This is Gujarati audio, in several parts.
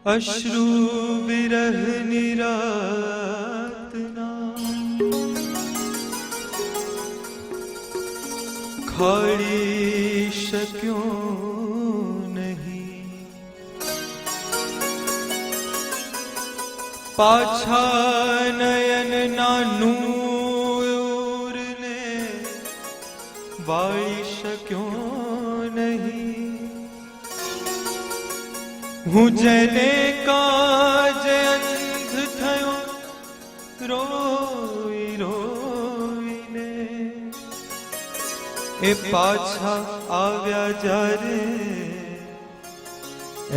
अश्रु विरह निरातना खाड़ी शक्यों नहीं। पाछा नयन नानूर ने वाई शक्यों नहीं। हूँ जने काज अंध थयो रोई रोईने ए पाछा आव्या जारे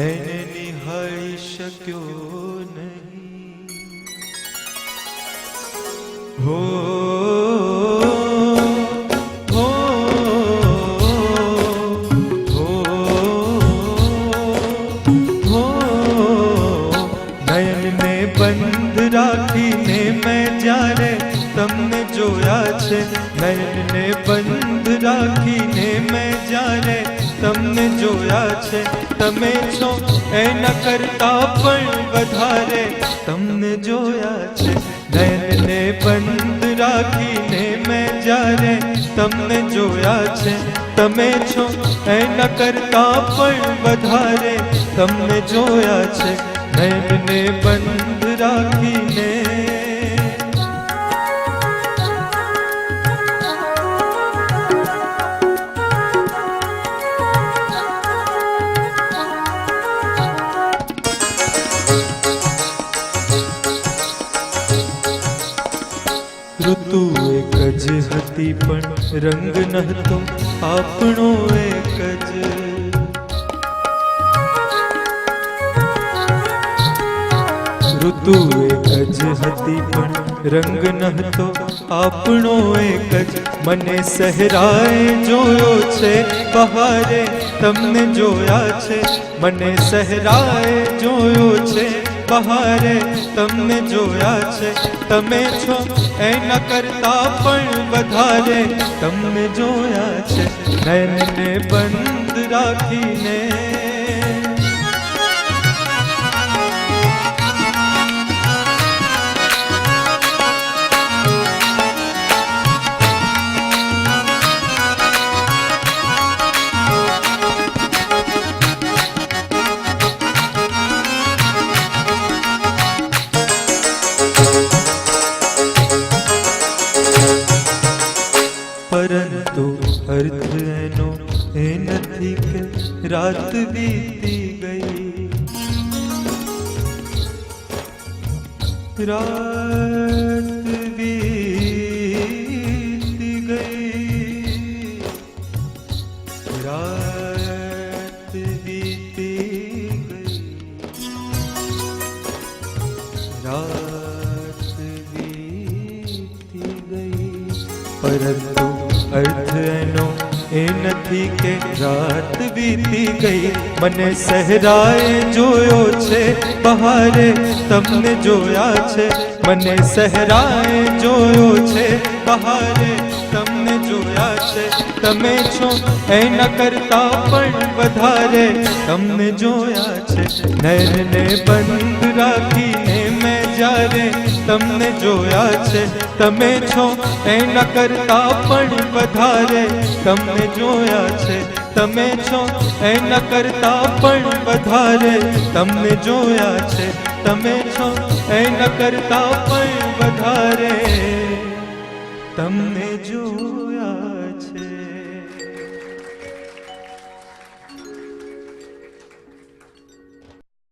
एने निहाળી शक्यो नहीं। हो બંધ રાખીને મેં જ્યારે તમને જોયા છે, નયનને બંધ રાખીને મેં જ્યારે તમને જોયા છે, તમે છો એના કરતા પણ વધારે તમને જોયા છે। નયનને બંધ રાખીને મેં જ્યારે તમને જોયા છે, તમે છો એના કરતા પણ વધારે તમને જોયા છે। નયનને બંધ રાખીને ઋતુ એક જ હતી પણ રંગ નહોતો આપણો એક જ। ઋતુ એક જ હતી પણ રંગ નહોતો આપણો એક જ। મને સહેરાએ જોયો છે બહારે તમને જોયા છે, મને સહેરાએ જોયો છે બહારે તમને જોયા છે, તમે છો એના કરતા પણ વધારે તમને જોયા છે। નયનને બંધ રાખીને પરંતુ અર્થ એનો એ નથી કે રાત વીતી ગઈ, રાત વીતી ગઈ, રાત વીતી ગઈ, રાત વીતી ગઈ। પરંતુ अर्थ एनो ए नहीं के रात बीती गई। मने सहराए जोयो छे बहारे तमने जोया छे, मने सहराए जोयो छे बहारे तमने जोया छे, तमे छो एना करता पण वधारे तमने जोया छे। नयनने बंद राखीने मैं जारे तमने जोया छे, तमे छो एना करता पण વધારે તમને જોયા છે, તમે છો એના કરતા પણ વધારે તમને જોયા છે, તમે છો એના કરતા પણ વધારે તમને જોયા।